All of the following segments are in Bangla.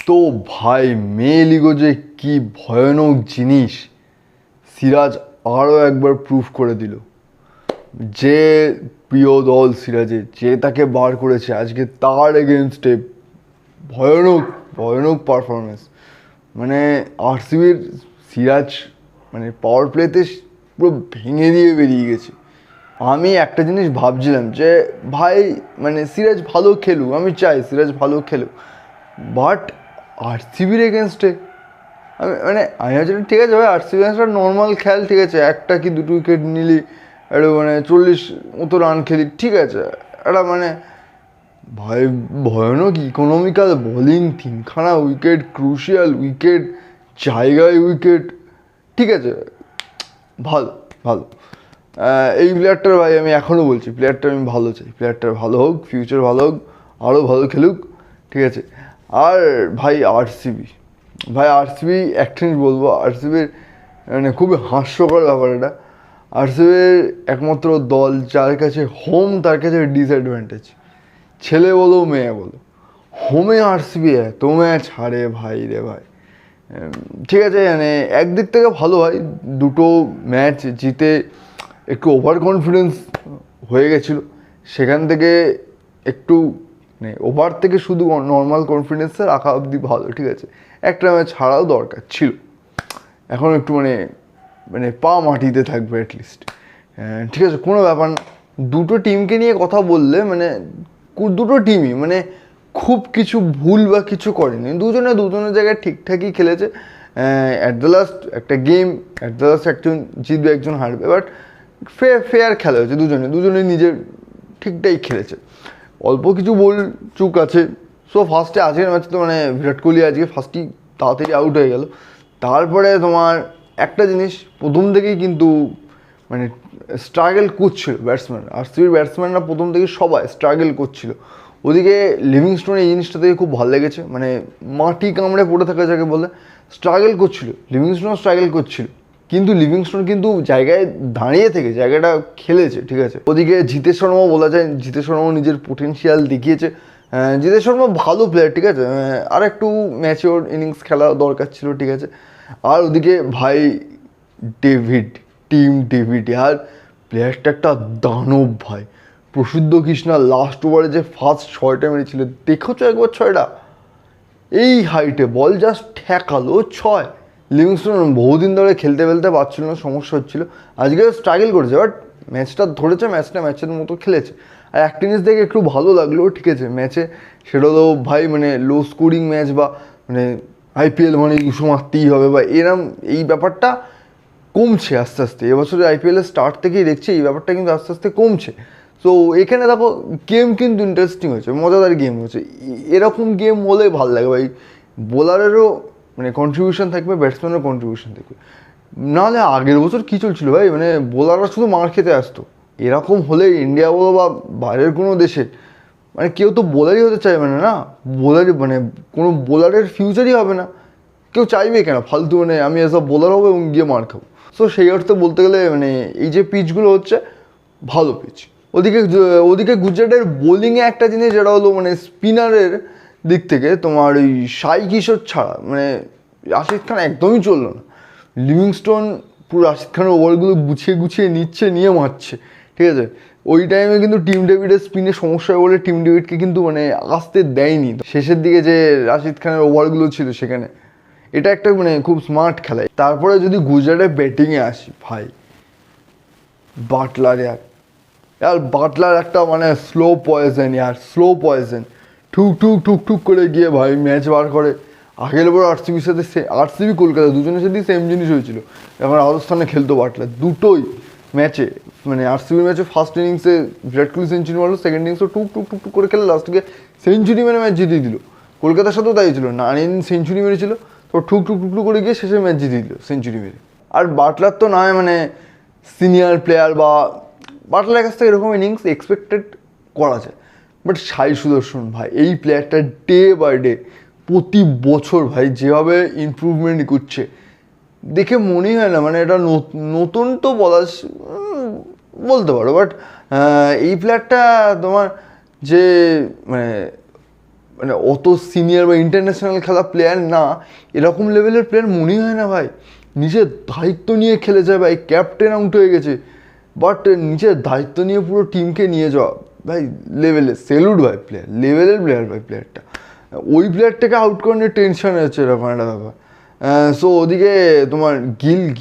তো ভাই মেল ইগো যে কি ভয়ানক জিনিস সিরাজ আরও একবার প্রুফ করে দিল। যে প্রিয় দল সিরাজের, যে তাকে বার করেছে, আজকে তার এগেনস্টে ভয়ানক ভয়ানক পারফরমেন্স। মানে আরসিবির সিরাজ মানে পাওয়ার প্লেতে পুরো ভেঙে দিয়ে বেরিয়ে গেছে। আমি একটা জিনিস ভাবছিলাম যে ভাই মানে সিরাজ ভালো খেলুক, আমি চাই সিরাজ ভালো খেলুক, বাট আরসিবির এগেনস্টে আমি ভাবছি ঠিক আছে ভাই, আরসিবি এগেনস্টে নর্মাল খেল, ঠিক আছে, একটা কি দুটো উইকেট নিলি, একটু মানে 40 মতো রান খেলি, ঠিক আছে, একটা মানে ভাই ভয়ানক ইকোনমিক্যাল বোলিং, তিনখানা উইকেট, ক্রুশিয়াল উইকেট, জায়গায় উইকেট, ঠিক আছে, ভালো ভালো। এই প্লেয়ারটার ভাই আমি এখনও বলছি প্লেয়ারটা আমি ভালো চাই, প্লেয়ারটার ভালো হোক, ফিউচার ভালো হোক, আরও ভালো খেলুক, ঠিক আছে। আর ভাই আরসিবি একটা জিনিস বলবো, আরসিবির মানে খুবই হাস্যকর ব্যাপার এটা। আরসিবির একমাত্র দল যার কাছে হোম, তার কাছে ডিসঅ্যাডভান্টেজ, ছেলে বলো মেয়ে বলো, হোমে আরসিবি এত ম্যাচ হারে ভাই রে ভাই। ঠিক আছে, মানে একদিক থেকে ভালো হয়, দুটো ম্যাচ জিতে একটু ওভার কনফিডেন্স হয়ে গেছিলো, সেখান থেকে একটু মানে ওভার থেকে শুধু নর্মাল কনফিডেন্সে রাখা অবধি ভালো, ঠিক আছে, একটা ম্যাচ হারাও দরকার ছিল, এখন একটু মানে মানে পা মাটিতে থাকবে অ্যাটলিস্ট, ঠিক আছে, কোনো ব্যাপার না। দুটো টিমকে নিয়ে কথা বললে মানে দুটো টিমই মানে খুব কিছু ভুল বা কিছু করেনি, দুজনের জায়গায় ঠিকঠাকই খেলেছে। অ্যাট দ্য লাস্ট একটা গেম, অ্যাট দ্য লাস্ট একজন জিতবে একজন হারবে, বাট ফেয়ার খেলা হয়েছে, দুজনে নিজের ঠিকটাই খেলেছে। অল্প কিছু বল চুক আছে। সো ফার্স্টে আজকের ম্যাচে তো মানে বিরাট কোহলি আজকে ফার্স্টেই তাড়াতাড়ি আউট হয়ে গেল। তারপরে তোমার একটা জিনিস প্রথম থেকেই কিন্তু মানে স্ট্রাগল করছিল ব্যাটসম্যান, আরসিবির ব্যাটসম্যানরা প্রথম থেকেই সবাই স্ট্রাগল করছিল। ওদিকে লিভিংস্টোন এই জিনিসটা থেকে খুব ভালো লেগেছে, মানে মাটি কামড়ে পড়ে থাকা যাকে বলে, স্ট্রাগল করছিল লিভিংস্টোন, কিন্তু লিভিংস্টোন কিন্তু জায়গায় দাঁড়িয়ে থেকে জায়গাটা খেলেছে, ঠিক আছে। ওদিকে জিতেশ শর্মাও বলা যায়, জিতেশ শর্মাও নিজের পোটেনশিয়াল দেখিয়েছে। জিতেশ শর্মা ভালো প্লেয়ার, ঠিক আছে, আর একটু ম্যাচিওর ইনিংস খেলা দরকার ছিল, ঠিক আছে। আর ওদিকে ভাই টিম ডেভিড আর প্লেয়ারটা একটা দানব ভাই। প্রসিদ্ধ কৃষ্ণা লাস্ট ওভারে যে ফার্স্ট ছয়টা মেরেছিল, দেখেছো একবার ছয়টা, এই হাইটে বল জাস্ট ঠেকালো ছয়। লিভিংস্টোন বহুদিন ধরে খেলতে পারছিল না, সমস্যা হচ্ছিল, আজকে স্ট্রাগল করেছে, বাট ম্যাচটা ধরেছে, ম্যাচের মতো খেলেছে। আর একটা জিনিস দেখে একটু ভালো লাগলো, ঠিক আছে, ম্যাচে সেটা হলো ভাই মানে লো স্কোরিং ম্যাচ বা মানে আইপিএল মানে ইস্যু মারতেই হবে বা এরম, এই ব্যাপারটা কমছে আস্তে আস্তে। এবছরের আইপিএলের স্টার্ট থেকেই দেখছি এই ব্যাপারটা কিন্তু আস্তে আস্তে কমছে। তো এখানে দেখো গেম কিন্তু ইন্টারেস্টিং হয়েছে, মজাদার গেম হয়েছে, এরকম গেম হলে ভালো লাগে ভাই। বোলারেরও মানে কন্ট্রিবিউশন থাকবে, ব্যাটসম্যানেরও কন্ট্রিবিউশন থাকবে, নাহলে আগের বছর কী চলছিল ভাই, মানে বোলাররা শুধু মার খেতে আসতো। এরকম হলে ইন্ডিয়া বলো বা বাইরের কোনো দেশে মানে কেউ তো বোলারই হতে চাইবে না, বোলারই মানে কোনো বোলারের ফিউচারই হবে না, কেউ চাইবে কেন ফালতু মানে আমি এসব বোলার হবো এবং গিয়ে মার খাবো। সো সেই অর্থে বলতে গেলে মানে এই যে পিচগুলো হচ্ছে ভালো পিচ। ওদিকে গুজরাটের বোলিংয়ে একটা জিনিস যেটা হলো মানে স্পিনারের দিক থেকে তোমার ওই সাই কিশোর ছাড়া মানে রাশিদ খান একদমই চললো না। লিভিংস্টোন পুরো রাশিদ খানের ওভারগুলো গুছিয়ে নিয়ে মারছে, ঠিক আছে। ওই টাইমে কিন্তু টিম ডেভিডের স্পিনে সমস্যা বলে টিম ডেভিডকে কিন্তু মানে আসতে দেয়নি শেষের দিকে যে রাশিদ খানের ওভারগুলো ছিল সেখানে। এটা একটা মানে খুব স্মার্ট খেলা। তারপরে যদি গুজরাটের ব্যাটিংয়ে আসি ভাই, বাটলার একটা মানে স্লো পয়জন ঠুক করে গিয়ে ভাই ম্যাচ বার করে। আগের বড় আরসিবির সাথে আরসিবি কলকাতা দুজনের সাথেই সেম জিনিস হয়েছিল, এখন রাজস্থানে খেলতো বাটলার দুটোই ম্যাচে, মানে আরসিবির ম্যাচে ফার্স্ট ইনিংসে বিরাট কোহলি সেঞ্চুরি মারলো, সেকেন্ড ইনিংসে টুক করে খেলে লাস্টকে সেঞ্চুরি মেরে ম্যাচ জিতিয়ে দিল। কলকাতার সাথেও তাই ছিল, 9 সেঞ্চুরি মেরেছিল, তো টুক করে গিয়ে শেষে ম্যাচ জিতিয়ে দিল সেঞ্চুরি মেরে। আর বাটলার তো নয় মানে সিনিয়র প্লেয়ার বা বাটলারের কাছ থেকে এরকম ইনিংস এক্সপেক্টেড করা যায়, বাট সাই সুদর্শন ভাই এই প্লেয়ারটা ডে বাই ডে প্রতি বছর ভাই যেভাবে ইমপ্রুভমেন্ট করছে দেখে মনেই হয় না মানে এটা নতুন তো বলতে পারো, বাট এই প্লেয়ারটা তোমার যে মানে মানে অত সিনিয়র বা ইন্টারন্যাশনাল খেলা প্লেয়ার না, এরকম লেভেলের প্লেয়ার মনেই হয় না ভাই। নিজের দায়িত্ব নিয়ে খেলেছে ভাই, ক্যাপ্টেন আউট হয়ে গেছে, বাট নিজের দায়িত্ব নিয়ে পুরো টিমকে নিয়ে যাওয়া ভাই, লেভেলের সেলুট ভাই, প্লেয়ার লেভেলের প্লেয়ার ভাই প্লেয়ারটা। ওই প্লেয়ারটাকে আউট করে নিয়ে টেনশন হচ্ছে এরকম একটা ব্যাপার। সো ওদিকে তোমার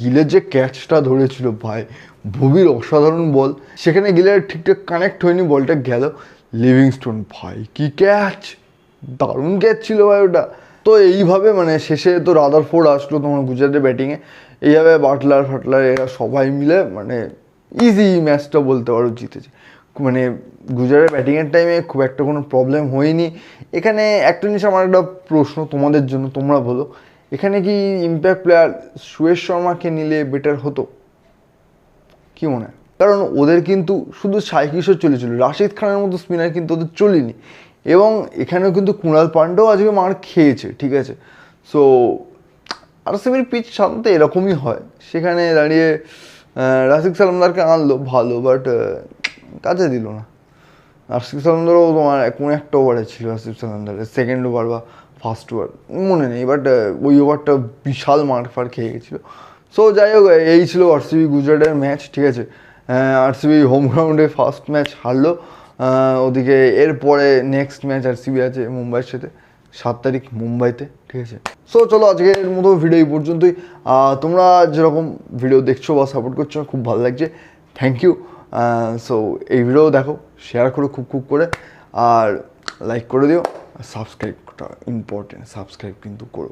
গিলের যে ক্যাচটা ধরেছিল ভাই, ভবির অসাধারণ বল, সেখানে গিলের ঠিকঠাক কানেক্ট হয়নি, বলটা গেল। লিভিংস্টোন ভাই কি ক্যাচ, দারুণ ক্যাচ ছিল ভাই ওটা। তো এইভাবে মানে শেষে তো রাদারফোর্ড আসলো তোমার গুজরাটের ব্যাটিংয়ে, এইভাবে বাটলার ফাটলার এরা সবাই মিলে মানে ইজি ম্যাচটা বলতে পারো জিতেছে। মানে গুজরাটের ব্যাটিংয়ের টাইমে খুব একটা কোনো প্রবলেম হয়নি। এখানে একটা জিনিস আমার একটা প্রশ্ন তোমাদের জন্য, তোমরা বলো, এখানে কি ইম্প্যাক্ট প্লেয়ার সুয়েশ শর্মাকে নিলে বেটার হতো? কি মনে হয়? কারণ ওদের কিন্তু শুধু সাই কিশোর চলেছিল, রাশিদ খানের মতো স্পিনার কিন্তু ওদের চলেনি। এবং এখানেও কিন্তু কুণাল পান্ডেও আজকে মার খেয়েছে, ঠিক আছে। সো আরসিবির পিচ সাধারণত এরকমই হয়, সেখানে দাঁড়িয়ে রাশিদ সালামদারকে আনলো ভালো, বাট কাজে দিল না। রাশিদ সালামদারও তোমার কোন একটা ওভারে ছিল, রাশিদ সালামদারের সেকেন্ড ওভার বা ফার্স্ট ওভার মনে নেই, বাট ওই ওভারটা বিশাল মার ফার খেয়ে গেছিলো। সো যাই হোক, এই ছিল আরসিবি গুজরাটের ম্যাচ, ঠিক আছে। আরসিবি হোম গ্রাউন্ডে ফার্স্ট ম্যাচ হারলো। ওদিকে এরপরে নেক্সট ম্যাচ আরসিবি আছে মুম্বাইয়ের সাথে 7 তারিখ মুম্বাইতে, ঠিক আছে। সো চলো আজকের মতো ভিডিও এই পর্যন্তই। তোমরা যেরকম ভিডিও দেখছো বা সাপোর্ট করছো খুব ভালো লাগছে, থ্যাংক ইউ। সো এই ভিডিও দেখো, শেয়ার করো খুব খুব করে, আর লাইক করে দিও, আর সাবস্ক্রাইবটা ইম্পর্টেন্ট, সাবস্ক্রাইব কিন্তু করো।